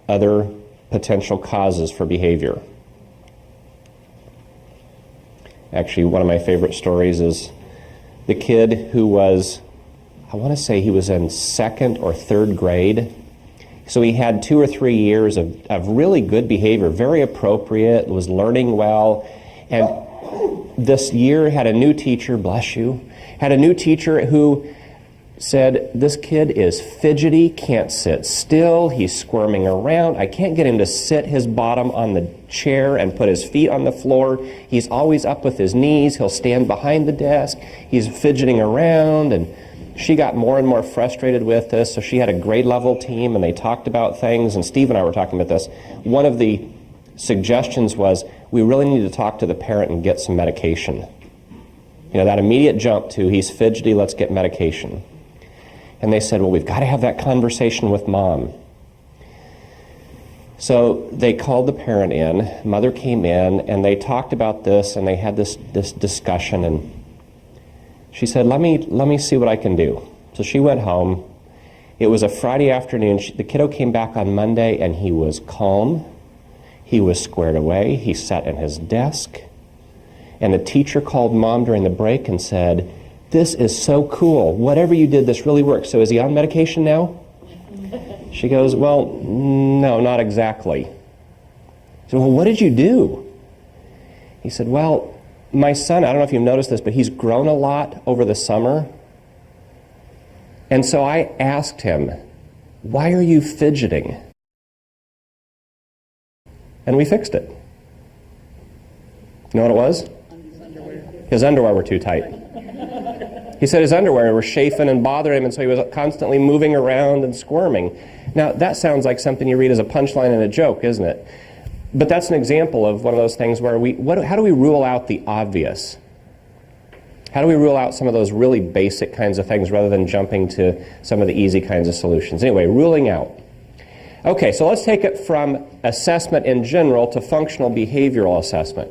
other potential causes for behavior. Actually, one of my favorite stories is the kid who was, I want to say he was in 2nd or 3rd grade. So he had 2 or 3 years of really good behavior, very appropriate, was learning well. And this year had a new teacher, bless you, had a new teacher who said, this kid is fidgety, can't sit still, he's squirming around. I can't get him to sit his bottom on the chair and put his feet on the floor. He's always up with his knees. He'll stand behind the desk. He's fidgeting around. And she got more and more frustrated with this, so she had a grade level team and they talked about things, and Steve and I were talking about this. One of the suggestions was we really need to talk to the parent and get some medication. You know, that immediate jump to he's fidgety, let's get medication. And they said, well, we've got to have that conversation with mom. So they called the parent in, mother came in, and they talked about this, and they had this discussion, and she said, let me see what I can do. So she went home. It was a Friday afternoon. The kiddo came back on Monday, and he was calm. He was squared away. He sat in his desk. And the teacher called mom during the break and said, this is so cool. Whatever you did, this really worked. So is he on medication now? She goes, well, no, not exactly. I said, well, what did you do? He said, well, my son, I don't know if you've noticed this, but he's grown a lot over the summer. And so I asked him, why are you fidgeting? And we fixed it. You know what it was? His underwear were too tight. He said his underwear were chafing and bothering him, and so he was constantly moving around and squirming. Now, that sounds like something you read as a punchline in a joke, isn't it? But that's an example of one of those things where how do we rule out the obvious? How do we rule out some of those really basic kinds of things rather than jumping to some of the easy kinds of solutions? Anyway, ruling out. Okay, so let's take it from assessment in general to functional behavioral assessment.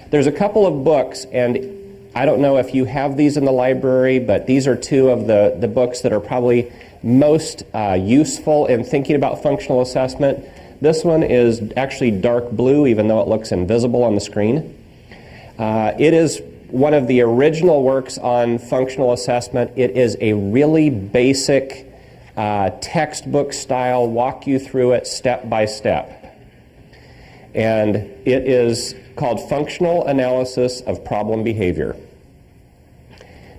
There's a couple of books, and I don't know if you have these in the library, but these are two of the books that are probably most useful in thinking about functional assessment. This one is actually dark blue, even though it looks invisible on the screen. It is one of the original works on functional assessment. It is a really basic textbook style, walk you through it step by step. And it is called Functional Analysis of Problem Behavior.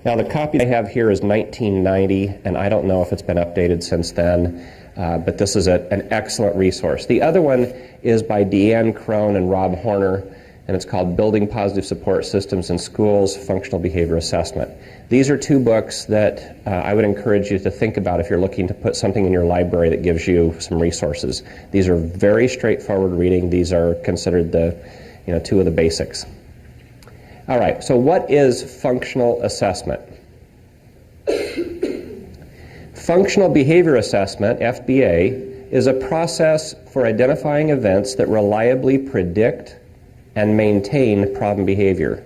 Now, the copy I have here is 1990, and I don't know if it's been updated since then, but this is an excellent resource. The other one is by Deanne Crone and Rob Horner, and it's called Building Positive Support Systems in Schools, Functional Behavior Assessment. These are two books that I would encourage you to think about if you're looking to put something in your library that gives you some resources. These are very straightforward reading. These are considered two of the basics. All right, so what is functional assessment? Functional behavior assessment, FBA, is a process for identifying events that reliably predict and maintain problem behavior.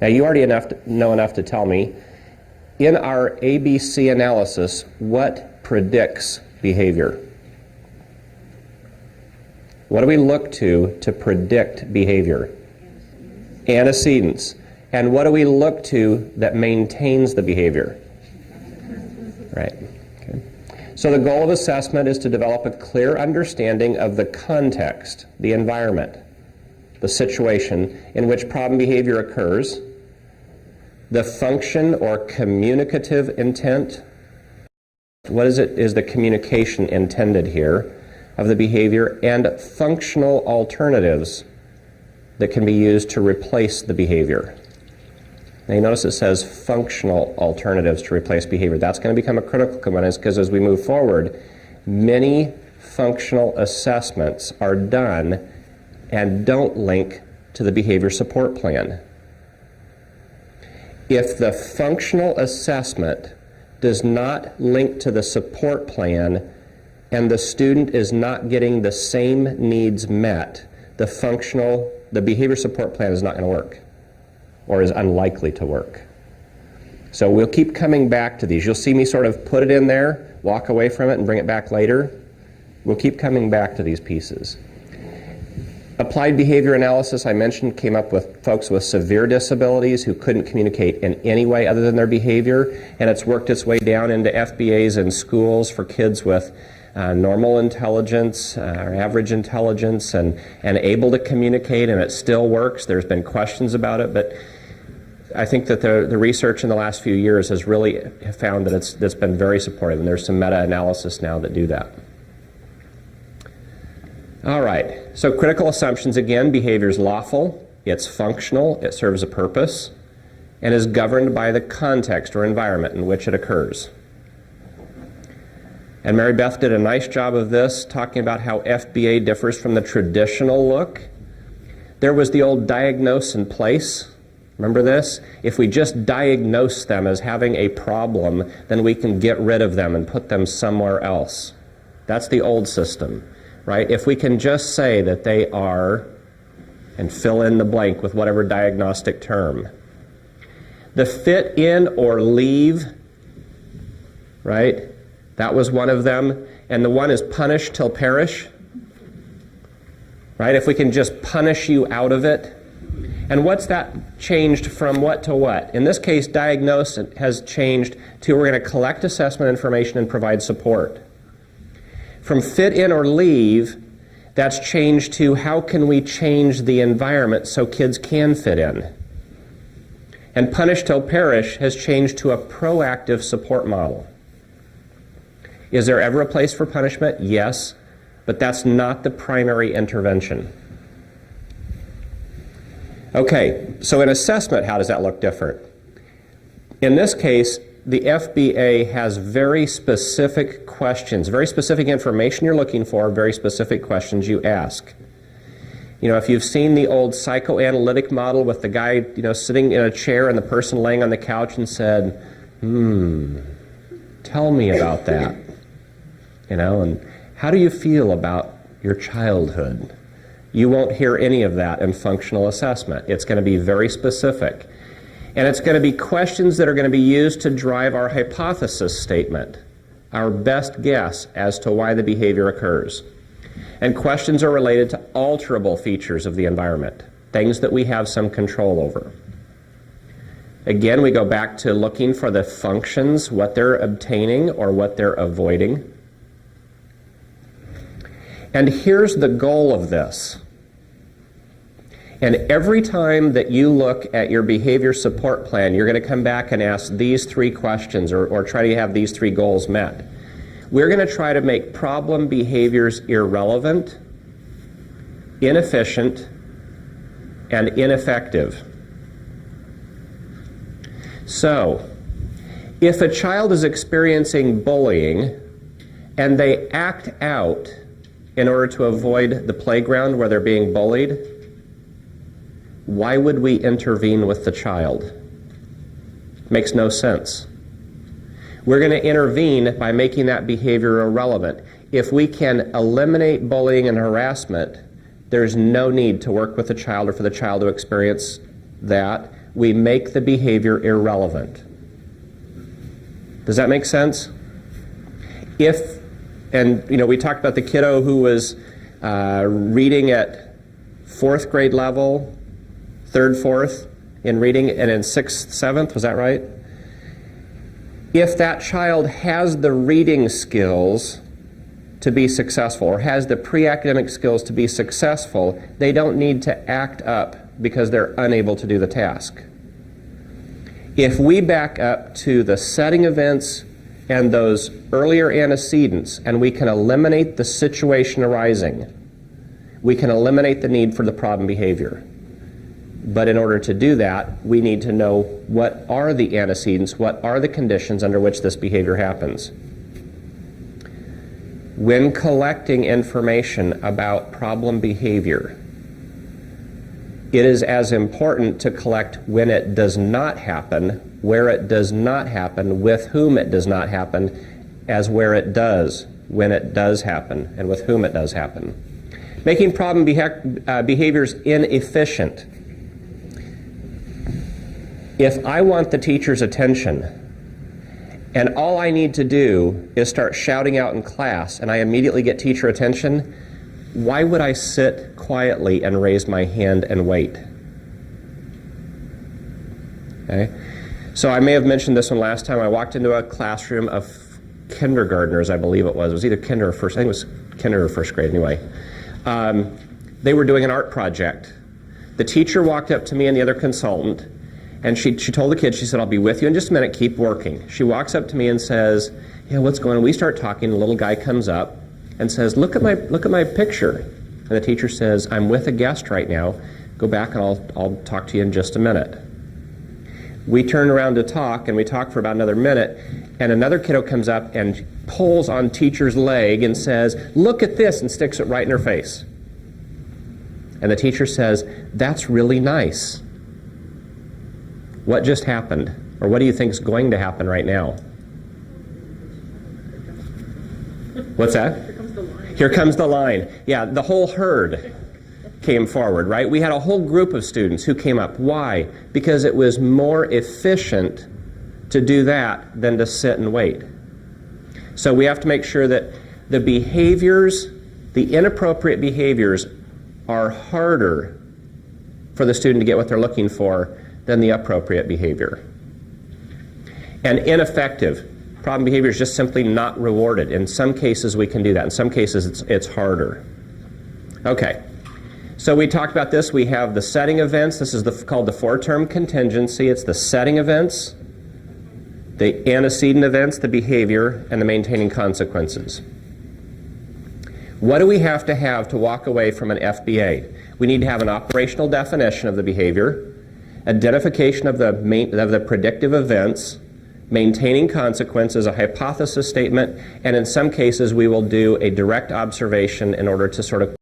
Now, you already know enough to tell me, in our ABC analysis, what predicts behavior? What do we look to predict behavior? Antecedents. And what do we look to that maintains the behavior? Right. Okay. So the goal of assessment is to develop a clear understanding of the context, the environment, the situation in which problem behavior occurs, the function or communicative intent. What is the communication intended here of the behavior, and functional alternatives that can be used to replace the behavior. Now you notice it says functional alternatives to replace behavior. That's going to become a critical component because as we move forward, many functional assessments are done and don't link to the behavior support plan. If the functional assessment does not link to the support plan and the student is not getting the same needs met, the behavior support plan is not going to work, or is unlikely to work. So we'll keep coming back to these. You'll see me sort of put it in there, walk away from it, and bring it back later. We'll keep coming back to these pieces. Applied behavior analysis, I mentioned, came up with folks with severe disabilities who couldn't communicate in any way other than their behavior, and it's worked its way down into FBAs in schools for kids with normal intelligence or average intelligence and able to communicate, and it still works. There's been questions about it, but I think that the research in the last few years has really found that it's been very supportive, and there's some meta-analysis now that do that. All right, so critical assumptions again: behavior is lawful, it's functional, it serves a purpose, and is governed by the context or environment in which it occurs. And Mary Beth did a nice job of this, talking about how FBA differs from the traditional look. There was the old diagnose in place. Remember this? If we just diagnose them as having a problem, then we can get rid of them and put them somewhere else. That's the old system, right? If we can just say that they are, and fill in the blank with whatever diagnostic term. The fit in or leave, right? That was one of them. And the one is punish till perish, right? If we can just punish you out of it. And what's that changed from what to what? In this case, diagnose has changed to we're going to collect assessment information and provide support. From fit in or leave, that's changed to how can we change the environment so kids can fit in. And punish till perish has changed to a proactive support model. Is there ever a place for punishment? Yes, but that's not the primary intervention. Okay, so in assessment, how does that look different? In this case, the FBA has very specific questions, very specific information you're looking for, very specific questions you ask. You know, if you've seen the old psychoanalytic model with the guy, you know, sitting in a chair and the person laying on the couch and said, tell me about that. You know, and how do you feel about your childhood? You won't hear any of that in functional assessment. It's going to be very specific. And it's going to be questions that are going to be used to drive our hypothesis statement, our best guess as to why the behavior occurs. And questions are related to alterable features of the environment, things that we have some control over. Again, we go back to looking for the functions, what they're obtaining or what they're avoiding. And here's the goal of this. And every time that you look at your behavior support plan, you're going to come back and ask these three questions or try to have these three goals met. We're going to try to make problem behaviors irrelevant, inefficient, and ineffective. So, if a child is experiencing bullying and they act out in order to avoid the playground where they're being bullied, why would we intervene with the child? Makes no sense. We're going to intervene by making that behavior irrelevant. If we can eliminate bullying and harassment, there's no need to work with the child or for the child to experience that. We make the behavior irrelevant. Does that make sense? And you know, we talked about the kiddo who was reading at 4th grade level, 3rd, 4th in reading, and in 6th, 7th, was that right? If that child has the reading skills to be successful or has the pre-academic skills to be successful, they don't need to act up because they're unable to do the task. If we back up to the setting events and those earlier antecedents and we can eliminate the situation arising, we can eliminate the need for the problem behavior. But in order to do that, we need to know what are the antecedents, what are the conditions under which this behavior happens. When collecting information about problem behavior, it is as important to collect when it does not happen, where it does not happen, with whom it does not happen, as where it does, when it does happen, and with whom it does happen. Making problem behaviors inefficient. If I want the teacher's attention, and all I need to do is start shouting out in class, and I immediately get teacher attention, why would I sit quietly and raise my hand and wait? Okay? So I may have mentioned this one last time. I walked into a classroom of kindergartners, I believe it was. It was either kinder or first, I think it was kinder or first grade anyway. They were doing an art project. The teacher walked up to me and the other consultant, and she told the kids, she said, I'll be with you in just a minute, keep working. She walks up to me and says, yeah, what's going on? We start talking, the little guy comes up and says, look at my picture. And the teacher says, I'm with a guest right now. Go back and I'll talk to you in just a minute. We turn around to talk, and we talk for about another minute, and another kiddo comes up and pulls on teacher's leg and says, look at this, and sticks it right in her face. And the teacher says, that's really nice. What just happened? Or what do you think is going to happen right now? What's that? Here comes the line. Here comes the line. Yeah, the whole herd came forward, right? We had a whole group of students who came up. Why? Because it was more efficient to do that than to sit and wait. So we have to make sure that the behaviors, the inappropriate behaviors, are harder for the student to get what they're looking for than the appropriate behavior. And ineffective. Problem behavior is just simply not rewarded. In some cases we can do that. In some cases it's harder. Okay. So we talked about this. We have the setting events. This is called the four-term contingency. It's the setting events, the antecedent events, the behavior, and the maintaining consequences. What do we have to walk away from an FBA? We need to have an operational definition of the behavior, identification of the predictive events, maintaining consequences, a hypothesis statement, and in some cases we will do a direct observation in order to sort of